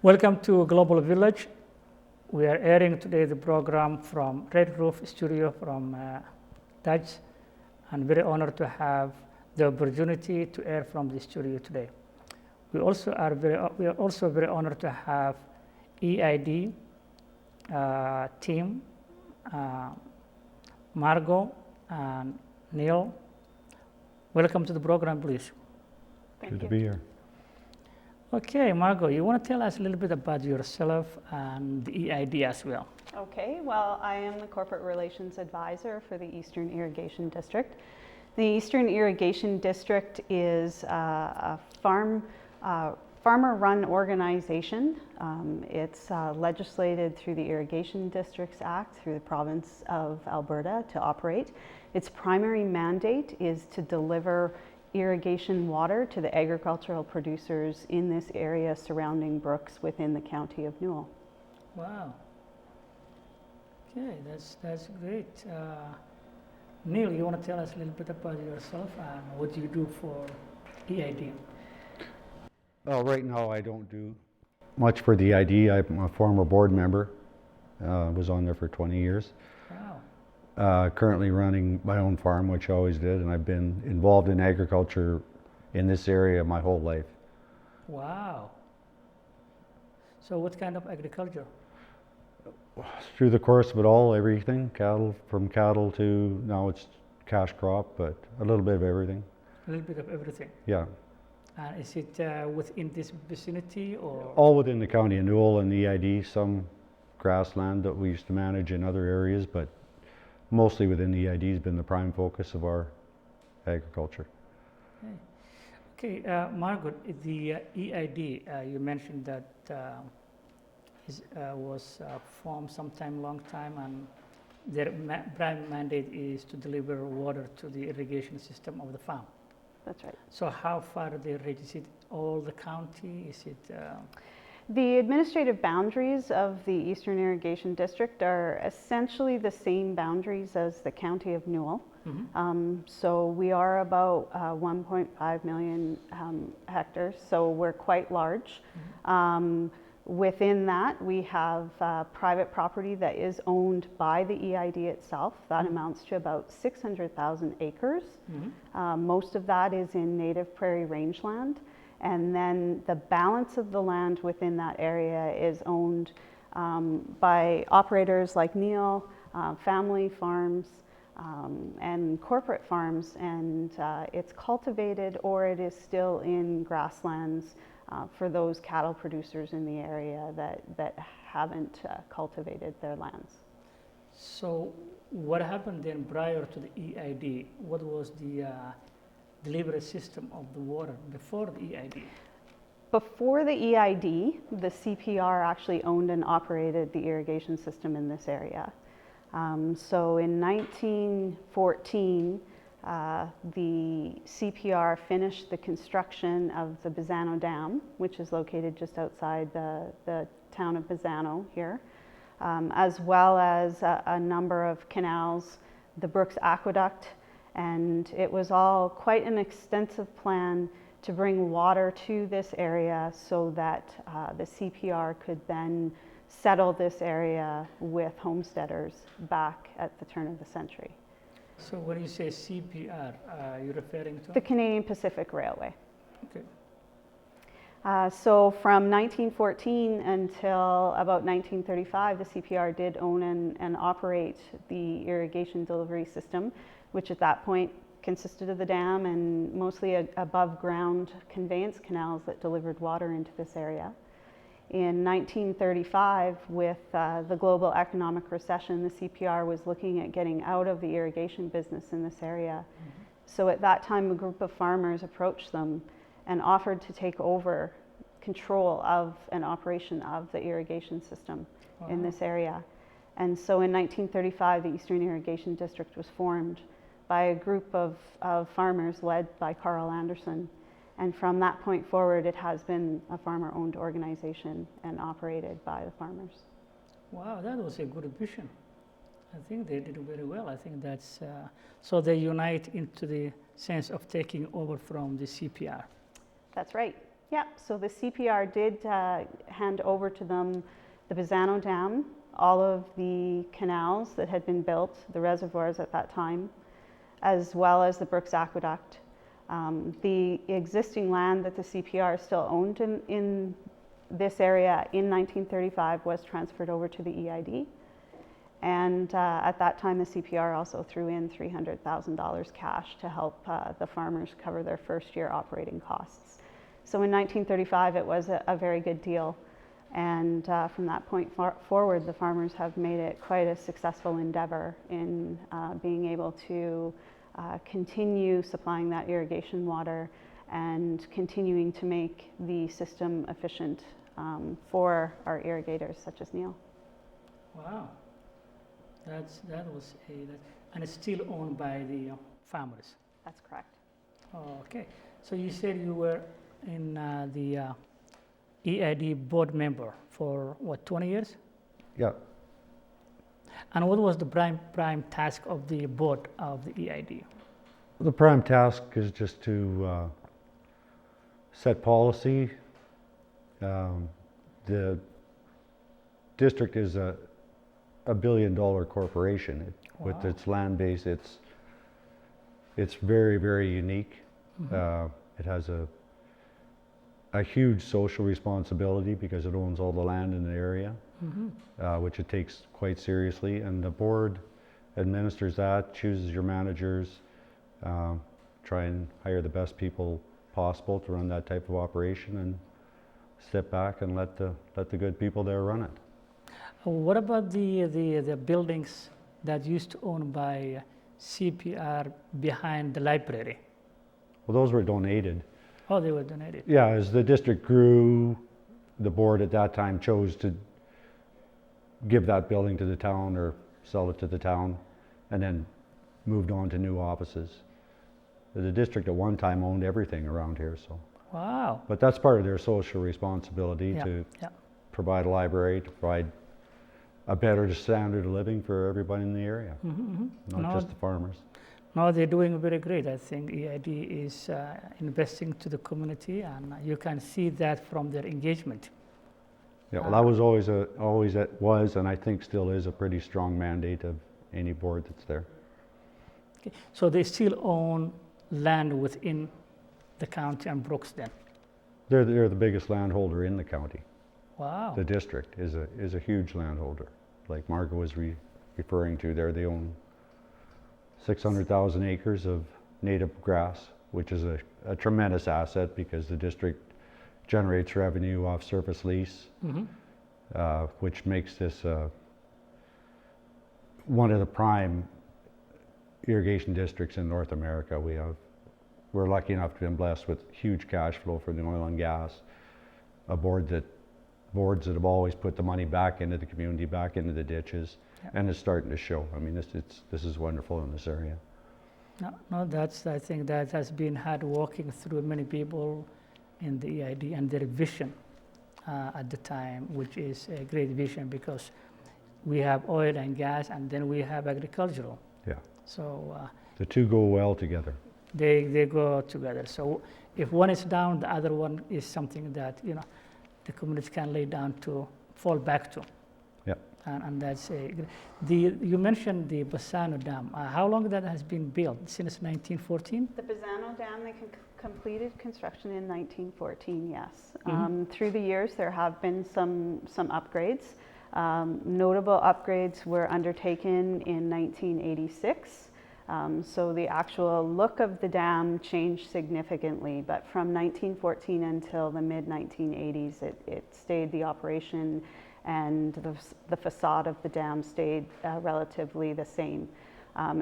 Welcome to Global Village. We are airing today the program from Red Roof Studio from Dutch, and very honored to have the opportunity to air from the studio today. We are also very honored to have EID team, Margot and Neil. Welcome to the program, please. Good to be here. Okay, Margot, you want to tell us a little bit about yourself and the EID as well? Okay, well, I am the Corporate Relations Advisor for the Eastern Irrigation District. The Eastern Irrigation District is a farmer-run organization. It's legislated through the Irrigation Districts Act through the province of Alberta to operate. Its primary mandate is to deliver irrigation water to the agricultural producers in this area surrounding brooks within the county of Newell. Wow. Okay, that's great. Neil, you want to tell us a little bit about yourself and what you do for EID? Well, right now I don't do much for the EID. I'm a former board member. Was on there for 20 years. Wow. Currently running my own farm, which I always did, and I've been involved in agriculture in this area my whole life. Wow. So what kind of agriculture? Through the course of it all, everything, from cattle to now it's cash crop, but a little bit of everything. A little bit of everything. Yeah. Is it within this vicinity or? All within the county of Newell and the EID, some grassland that we used to manage in other areas, but mostly within the EID has been the prime focus of our agriculture. Okay, Margot, the EID, you mentioned that was formed sometime long time, and their prime mandate is to deliver water to the irrigation system of the farm. That's right. So how far do they reach? Is it all the county? Is it? The administrative boundaries of the Eastern Irrigation District are essentially the same boundaries as the county of Newell. Mm-hmm. So we are about 1.5 million hectares, so we're quite large. Mm-hmm. Within that, we have private property that is owned by the EID itself. That amounts to about 600,000 acres. Mm-hmm. Most of that is in native prairie rangeland. And then the balance of the land within that area is owned by operators like Neil, family farms, and corporate farms. And it's cultivated or it is still in grasslands for those cattle producers in the area that haven't cultivated their lands. So what happened then prior to the EID? What was the delivery system of the water before the EID? Before the EID, the CPR actually owned and operated the irrigation system in this area. So in 1914, the CPR finished the construction of the Bazzano Dam, which is located just outside the town of Bazzano here, as well as a number of canals, the Brooks Aqueduct, and it was all quite an extensive plan to bring water to this area so that the CPR could then settle this area with homesteaders back at the turn of the century. So when you say CPR, you're referring to? The Canadian Pacific Railway. Okay. So from 1914 until about 1935, the CPR did own and operate the irrigation delivery system, which at that point consisted of the dam and mostly above ground conveyance canals that delivered water into this area. In 1935, with the global economic recession, the CPR was looking at getting out of the irrigation business in this area. Mm-hmm. So at that time, a group of farmers approached them and offered to take over control of and operation of the irrigation system in this area. And so in 1935, the Eastern Irrigation District was formed by a group of farmers led by Carl Anderson. And from that point forward, it has been a farmer-owned organization and operated by the farmers. Wow, that was a good vision. I think they did very well. I think that's, so they unite into the sense of taking over from the CPR. That's right. Yeah, so the CPR did hand over to them the Bazzano Dam, all of the canals that had been built, the reservoirs at that time, as well as the Brooks Aqueduct. The existing land that the CPR still owned in this area in 1935 was transferred over to the EID. And at that time, the CPR also threw in $300,000 cash to help the farmers cover their first year operating costs. So in 1935, it was a very good deal. And from that point forward, the farmers have made it quite a successful endeavor in being able to continue supplying that irrigation water and continuing to make the system efficient for our irrigators such as Neil. Wow, and it's still owned by the farmers. That's correct. Oh, okay, so you said you were in the EID board member for what, 20 years? Yeah. And what was the prime task of the board of the EID? The prime task is just to set policy. The district is a $1 billion corporation. With Wow. its land base. It's very, very unique. Mhm. It has a huge social responsibility because it owns all the land in the area, Mhm. which it takes quite seriously. And the board administers that, chooses your managers, try and hire the best people possible to run that type of operation, and step back and let the good people there run it. What about the buildings that used to owned by CPR behind the library? Well, those were donated. Oh, they were donated. Yeah, as the district grew, the board at that time chose to give that building to the town or sell it to the town, and then moved on to new offices. The district at one time owned everything around here, so. Wow. But that's part of their social responsibility Yeah, to yeah. provide a library, to provide a better standard of living for everybody in the area, not No, just the farmers. no, they're doing very great. I think EID is investing to the community, and you can see that from their engagement. Yeah, well, that was always it was, and I think still is, a pretty strong mandate of any board that's there. Okay. So they still own land within the county and Brooks then? They're the biggest landholder in the county. Wow. The district is a huge landholder. Like Margaret was referring to there, they own 600,000 acres of native grass, which is a tremendous asset because the district generates revenue off surface lease, which makes this one of the prime irrigation districts in North America. We're lucky enough to have been blessed with huge cash flow from the oil and gas, boards that have always put the money back into the community, back into the ditches, and it's starting to show. I mean, this is wonderful in this area. No, I think that has been hard working through many people in the EID and their vision at the time, which is a great vision because we have oil and gas and then we have agricultural. Yeah. So The two go well together. they go together. So if one is down, the other one is something that, the community can lay down to fall back to. Yeah. And that's you mentioned the Bazzano Dam. How long that has been built? Since 1914? The Bazzano Dam, they completed construction in 1914, yes. Mhm. Through the years, there have been some upgrades. Notable upgrades were undertaken in 1986. So the actual look of the dam changed significantly, but from 1914 until the mid-1980s, it stayed the operation, and the facade of the dam stayed relatively the same.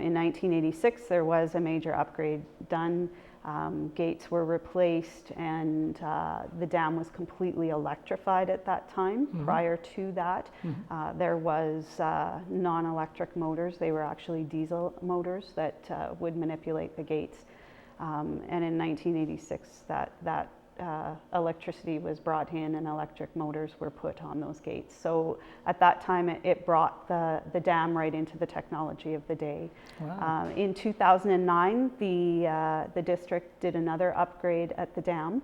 In 1986, there was a major upgrade done. Gates were replaced, and the dam was completely electrified at that time. Prior to that, there was non-electric motors. They were actually diesel motors that would manipulate the gates. And in 1986, that electricity was brought in and electric motors were put on those gates. So at that time, it brought the dam right into the technology of the day. Wow. In 2009, the district did another upgrade at the dam.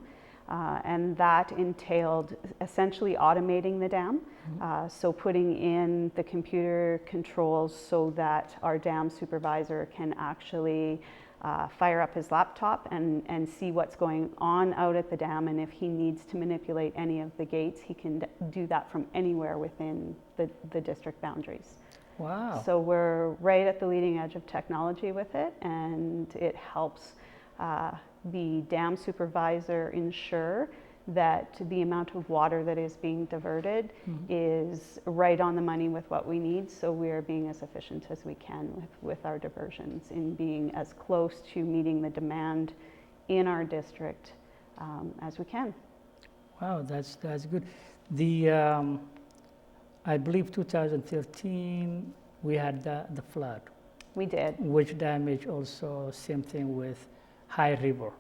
And that entailed essentially automating the dam. So putting in the computer controls so that our dam supervisor can actually fire up his laptop and see what's going on out at the dam, and if he needs to manipulate any of the gates, he can do that from anywhere within the district boundaries. Wow. So we're right at the leading edge of technology with it, and it helps the dam supervisor ensure that the amount of water that is being diverted is right on the money with what we need, so we are being as efficient as we can with our diversions, in being as close to meeting the demand in our district as we can. Wow, that's good. The I believe 2013 we had the flood. We did. Which damaged also same thing with High River.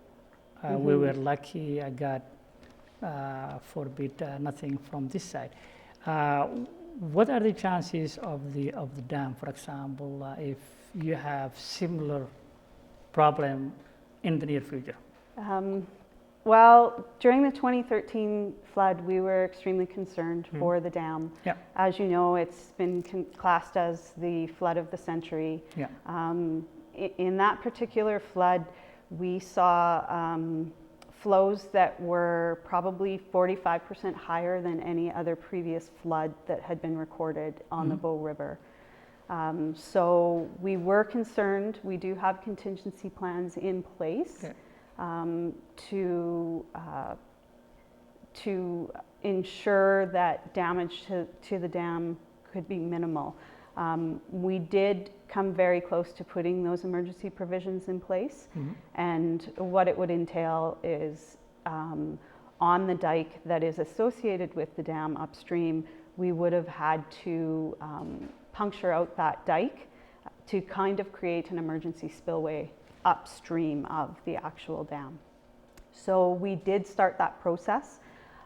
We were lucky. I got forbid nothing from this side. What are the chances of the dam, for example, if you have similar problem in the near future? Well, during the 2013 flood, we were extremely concerned for the dam. Yeah. As you know, it's been classed as the flood of the century. Yeah. In that particular flood, we saw flows that were probably 45% higher than any other previous flood that had been recorded on the Bow River. So we were concerned. We do have contingency plans in place. Okay. To ensure that damage to the dam could be minimal. We did come very close to putting those emergency provisions in place, and what it would entail is on the dike that is associated with the dam upstream, we would have had to puncture out that dike to kind of create an emergency spillway upstream of the actual dam. So we did start that process.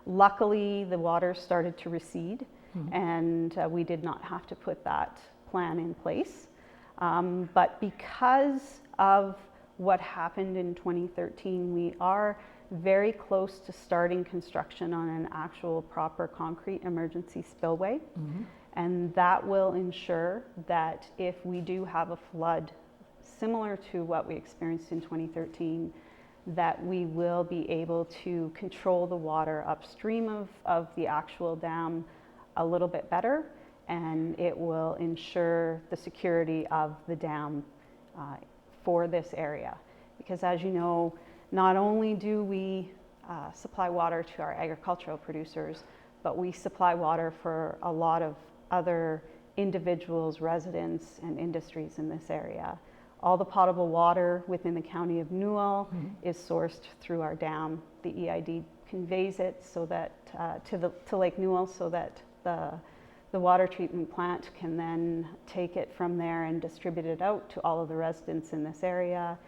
Luckily, the water started to recede, and we did not have to put that plan in place. But because of what happened in 2013, we are very close to starting construction on an actual proper concrete emergency spillway. And that will ensure that if we do have a flood similar to what we experienced in 2013, that we will be able to control the water upstream of the actual dam a little bit better, and it will ensure the security of the dam for this area. Because as you know, not only do we supply water to our agricultural producers, but we supply water for a lot of other individuals, residents, and industries in this area. All the potable water within the county of Newell is sourced through our dam. The EID conveys it so that to Lake Newell, so that the water treatment plant can then take it from there and distribute it out to all of the residents in this area.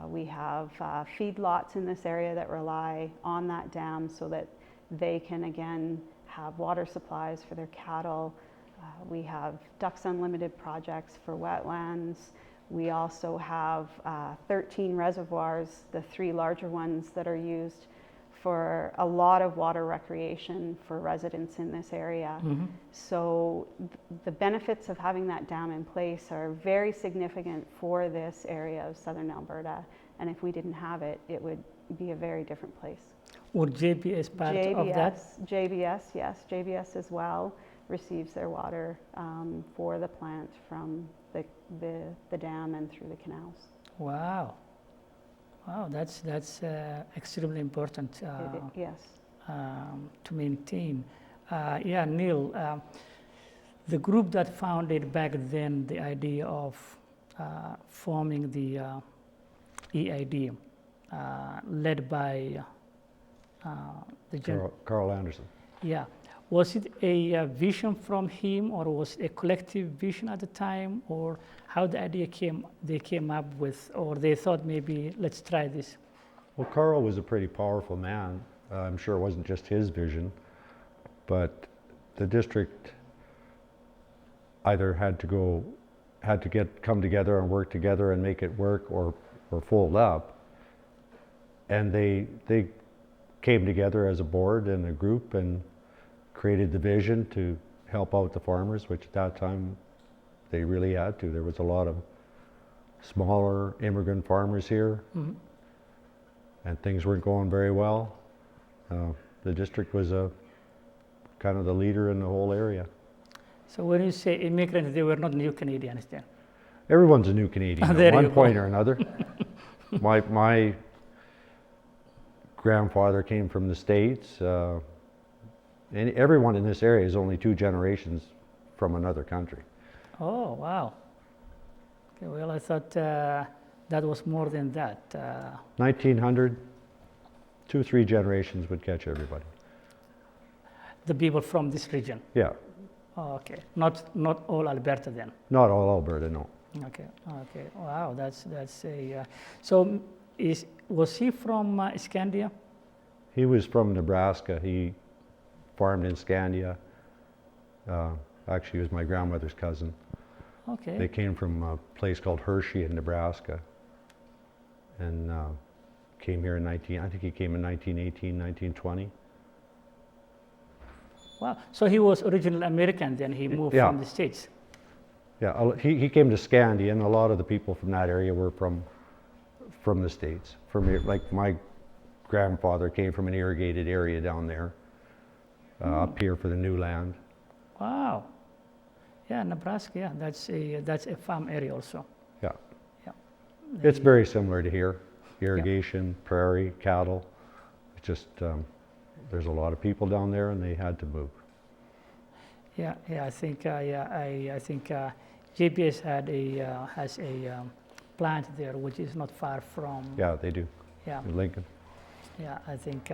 We have feedlots in this area that rely on that dam so that they can again have water supplies for their cattle. We have Ducks Unlimited projects for wetlands. We also have 13 reservoirs, the 3 larger ones that are used for a lot of water recreation for residents in this area. So the benefits of having that dam in place are very significant for this area of southern Alberta, and if we didn't have it, it would be a very different place. Would JBS part of that? JBS, yes, JBS as well receives their water for the plant from the dam and through the canals. Wow. Wow, that's extremely important Yes. To maintain. Yeah, Neil, the group that founded back then the idea of forming the EID, led by Carl Anderson. Yeah. Was it a vision from him, or was it a collective vision at the time, or how the idea they came up with, or they thought maybe let's try this? Well, Carl was a pretty powerful man. I'm sure it wasn't just his vision, but the district either had to come together and work together and make it work, or fold up. And they came together as a board and a group and created the vision to help out the farmers, which at that time they really had to. There was a lot of smaller immigrant farmers here, and things weren't going very well. The district was kind of the leader in the whole area. So when you say immigrants, they were not new Canadians then? Everyone's a new Canadian There at you one point go. or another. My grandfather came from the States. And everyone in this area is only 2 generations from another country. Oh, wow. Okay, well, I thought that was more than that. 1900, 2-3 generations would catch everybody. The people from this region. Yeah, Oh, okay. Not all Alberta then. not all Alberta, no. Okay. Okay. Wow. That's a. So was he from Scandia? He was from Nebraska. He farmed in Scandia. Actually, he was my grandmother's cousin. Okay. They came from a place called Hershey in Nebraska, and came here I think he came in 1918, 1920. Wow. So he was original American then. He moved Yeah. from the States. Yeah, he came to Scandia, and a lot of the people from that area were from the States. Like my grandfather came from an irrigated area down there, up here for the new land. Wow. Yeah, Nebraska. Yeah, that's a farm area also. Yeah. Yeah. It's very similar to here. Irrigation, prairie, cattle. It's just there's a lot of people down there, and they had to move. Yeah. I think I think JBS has a plant there, which is not far from. Yeah, they do. Yeah. In Lincoln. Yeah, I think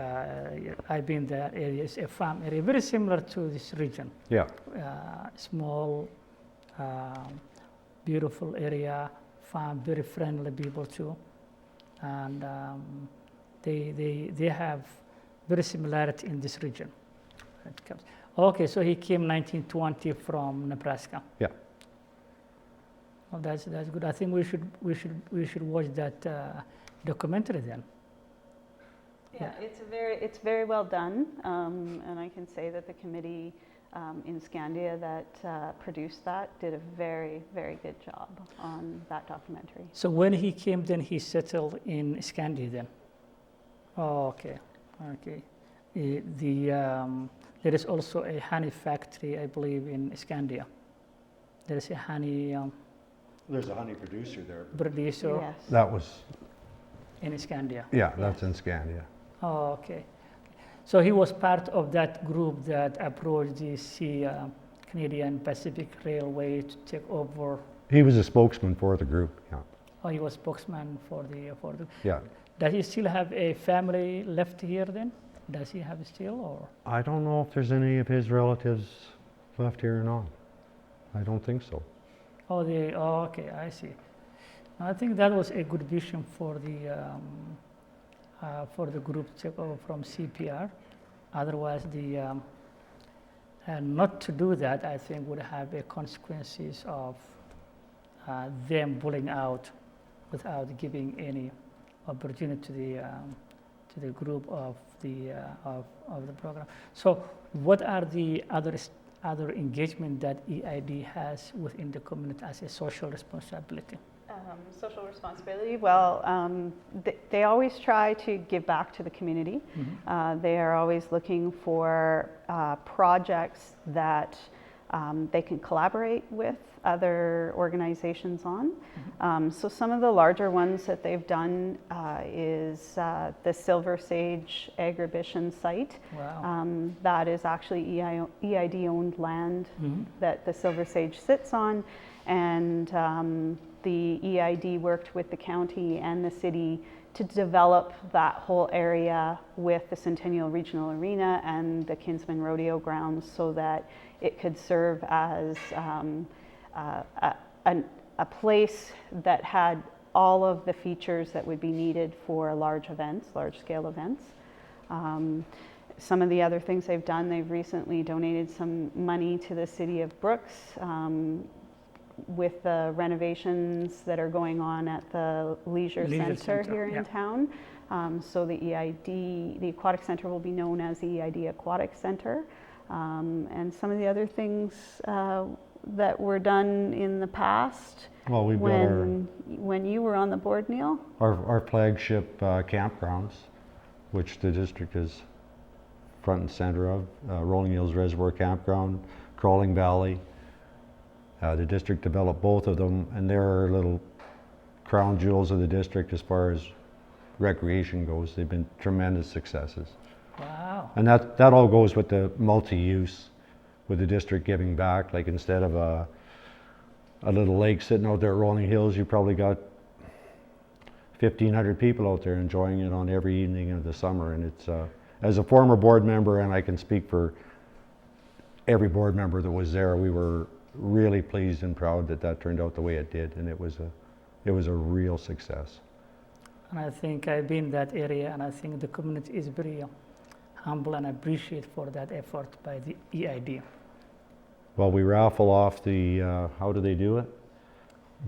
I've been there. It's a farm area, very similar to this region. Yeah. Small, beautiful area, farm, very friendly people too, and they have very similarity in this region. Okay, so he came 1920 from Nebraska. Yeah. Well, that's good. I think we should watch that documentary then. Yeah, it's very well done, and I can say that the committee in Scandia that produced that did a very, very good job on that documentary. So when he came, then he settled in Scandia then. Oh, okay. There is also a honey factory, I believe, in Scandia. There is a honey There's a honey producer there. producer Yes. That was, in Scandia. yeah, that's in Scandia. Oh, okay. So he was part of that group that approached the Canadian Pacific Railway to take over. He was a spokesman for the group, yeah. Oh, he was spokesman for the. Yeah. Does he still have a family left here then? Does he have still or? I don't know if there's any of his relatives left here or not. I don't think so. Oh, okay, I see. I think that was a good vision for the group to take over from CPR. Otherwise, not to do that, I think would have a consequences of them pulling out without giving any opportunity to the group of the program. So, what are the other engagement that EID has within the community as a social responsibility? Social responsibility, well, they always try to give back to the community. They are always looking for projects that they can collaborate with other organizations on. So some of the larger ones that they've done is the Silver Sage Agribition site. Wow. That is actually EID-owned land that the Silver Sage sits on, and the EID worked with the county and the city to develop that whole area with the Centennial Regional Arena and the Kinsman Rodeo grounds so that it could serve as a place that had all of the features that would be needed for large-scale events. Some of the other things they've done, they've recently donated some money to the city of Brooks with the renovations that are going on at the leisure center here in town. So the EID, the Aquatic Center will be known as the EID Aquatic Center. And some of the other things that were done in the past. Well, we've when you were on the board, Neil? Our flagship campgrounds, which the district is front and center of, Rolling Hills Reservoir Campground, Crawling Valley. The district developed both of them, and they're little crown jewels of the district as far as recreation goes. They've been tremendous successes. Wow. And that all goes with the multi-use, with the district giving back. Like instead of a little lake sitting out there at Rolling Hills, you probably got 1,500 people out there enjoying it on every evening of the summer. And it's, as a former board member, and I can speak for every board member that was there, we were really pleased and proud that turned out the way it did, and it was a real success. And I think I've been in that area, and I think the community is very humble and appreciate for that effort by the EID. Well, we raffle off the, how do they do it?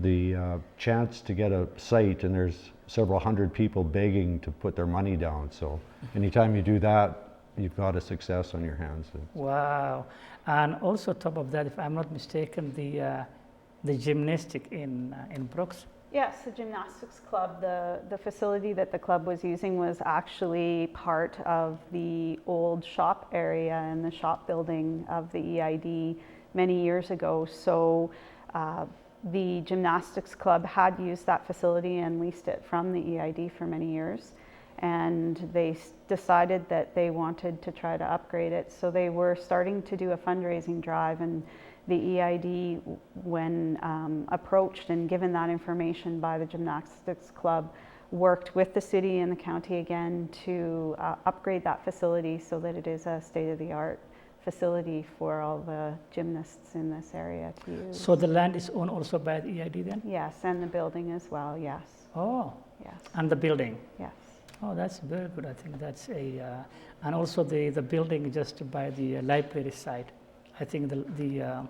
The chance to get a site, and there's several hundred people begging to put their money down. So anytime you do that, you've got a success on your hands. Wow. And also top of that, if I'm not mistaken, the gymnastic in Brooks. Yes, the gymnastics club, the facility that the club was using was actually part of the old shop area and the shop building of the EID many years ago. So the gymnastics club had used that facility and leased it from the EID for many years. And they decided that they wanted to try to upgrade it. So they were starting to do a fundraising drive, and the EID, when approached and given that information by the gymnastics club, worked with the city and the county again to upgrade that facility so that it is a state-of-the-art facility for all the gymnasts in this area to use. So the land is owned also by the EID then? Yes, and the building as well, yes. Oh, yes. And the building? Yes. Oh, that's very good. I think that's and also the building just by the library side. I think the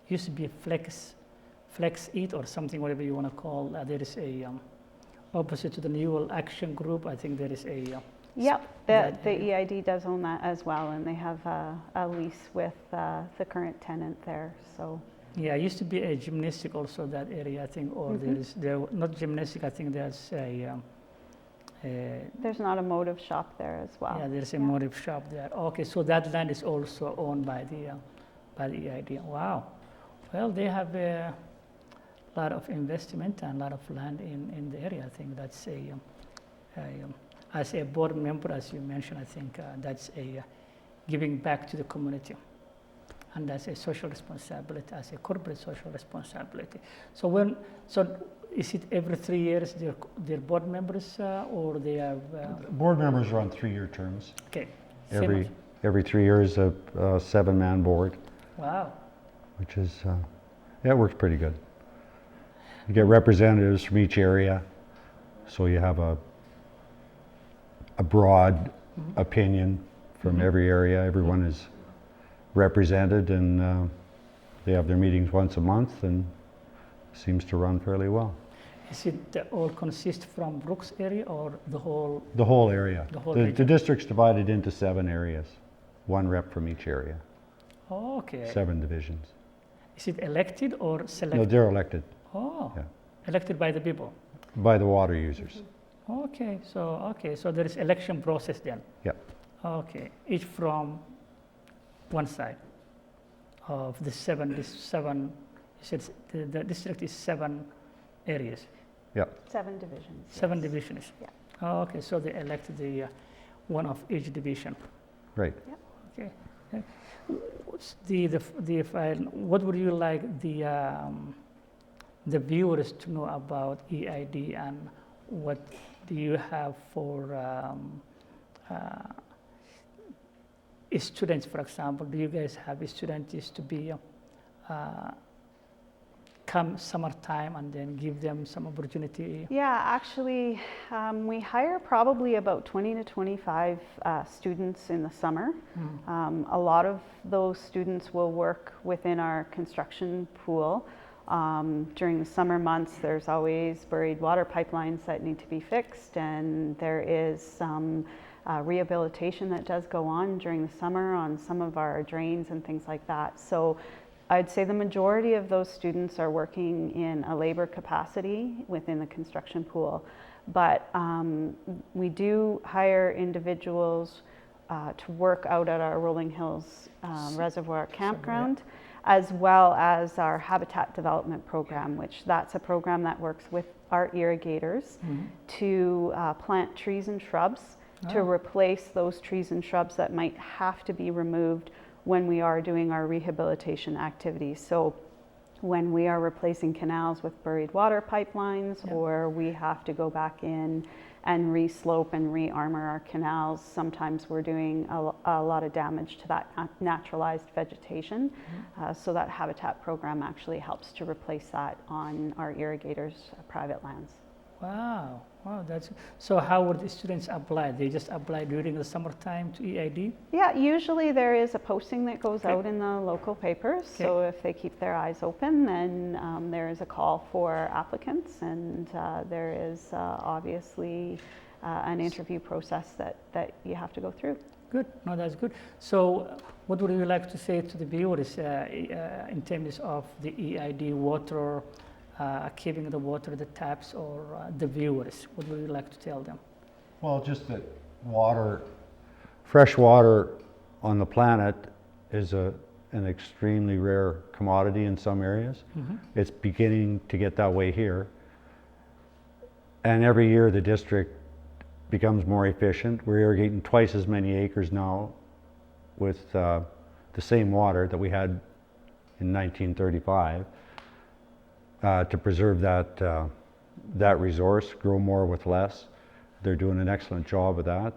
used to be Flex Eat or something, whatever you want to call. There is a opposite to the Newell Action Group. I think there is a. Yep, the EID does own that as well, and they have a lease with the current tenant there. So. Yeah, it used to be a gymnastic also that area, I think, or there not gymnastic. I think there's a. There's an automotive shop there as well. Yeah, there's a automotive shop there. Okay, so that land is also owned by the EID. Wow. Well, they have a lot of investment and a lot of land in the area. I think that's as a board member, as you mentioned, I think that's a giving back to the community. And that's a social responsibility, as a corporate social responsibility. So is it every 3 years they're board members or they have? Board members are on 3-year terms. Okay. Every 3 years, a 7-man board. Wow. Which is, it works pretty good. You get representatives from each area, so you have a broad opinion from every area. Everyone is represented, and they have their meetings once a month, and seems to run fairly well. Is it all consist from Brooks area or the whole? The whole area. The district's divided into 7 areas, 1 rep from each area. Oh, okay. 7 divisions. Is it elected or selected? No, they're elected. Oh, yeah. Elected by the people. By the water users. Okay, so there is election process then. Yep. Okay, each from one side of the 7. This 7. You said the district is 7 areas. Yep. 7 divisions. 7 yes. divisions. Yeah. Oh, okay, so they elected the one of each division. Right. Yep. Okay. What's what would you like the viewers to know about EID, and what do you have for students, for example? Do you guys have students to be come summertime and then give them some opportunity? Yeah, actually, we hire probably about 20 to 25 students in the summer. A lot of those students will work within our construction pool, During the summer months, there's always buried water pipelines that need to be fixed, and there is some rehabilitation that does go on during the summer on some of our drains and things like that. So I'd say the majority of those students are working in a labor capacity within the construction pool, but we do hire individuals to work out at our Rolling Hills Reservoir Campground, as well as our Habitat Development Program, which that's a program that works with our irrigators to plant trees and shrubs to replace those trees and shrubs that might have to be removed when we are doing our rehabilitation activities. So when we are replacing canals with buried water pipelines, or we have to go back in and re-slope and re-armor our canals, sometimes we're doing a lot of damage to that naturalized vegetation. So that habitat program actually helps to replace that on our irrigators' private lands. Wow, wow, that's so. How would the students apply? They just apply during the summertime to EID? Yeah, usually there is a posting that goes out in the local papers. So if they keep their eyes open, then there is a call for applicants, and there is obviously an interview process that you have to go through. Good, no, that's good. So what would you like to say to the viewers in terms of the EID water? Keeping the water, the taps, or the viewers? What would you like to tell them? Well, just that water, fresh water on the planet is an extremely rare commodity in some areas. It's beginning to get that way here. And every year the district becomes more efficient. We're irrigating twice as many acres now with the same water that we had in 1935. To preserve that resource, grow more with less. They're doing an excellent job of that.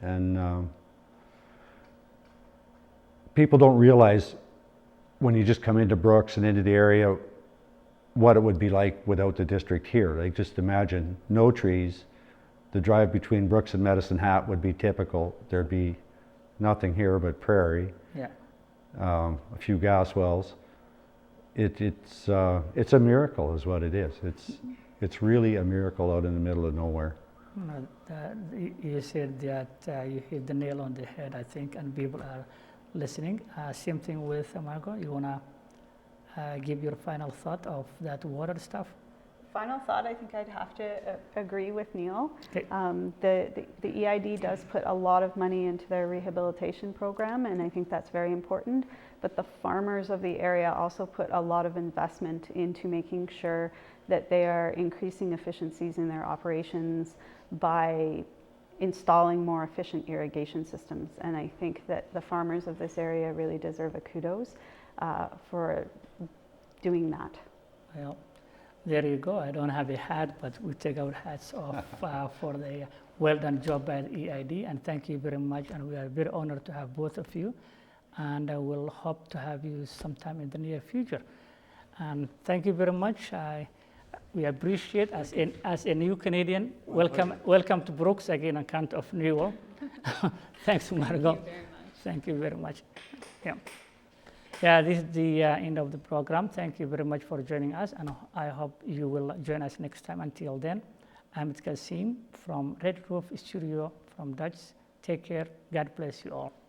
And people don't realize when you just come into Brooks and into the area what it would be like without the district here. Like, just imagine no trees. The drive between Brooks and Medicine Hat would be typical. There'd be nothing here but prairie, a few gas wells. It's a miracle is what it is. It's really a miracle out in the middle of nowhere. You said that you hit the nail on the head, I think, and people are listening. Same thing with Margot. You want to give your final thought of that water stuff? Final thought, I think I'd have to agree with Neil. Okay. The EID does put a lot of money into their rehabilitation program, and I think that's very important. But the farmers of the area also put a lot of investment into making sure that they are increasing efficiencies in their operations by installing more efficient irrigation systems. And I think that the farmers of this area really deserve a kudos for doing that. Well, there you go. I don't have a hat, but we take our hats off for the well done job by the EID. And thank you very much. And we are very honored to have both of you. And I will hope to have you sometime in the near future. And thank you very much. We appreciate as a new Canadian. Welcome to Brooks again on account of Newell. Thanks, Margot. Thank you very much. Yeah, this is the end of the program. Thank you very much for joining us, and I hope you will join us next time. Until then, I'm Kasim from Red Roof Studio from Dutch. Take care. God bless you all.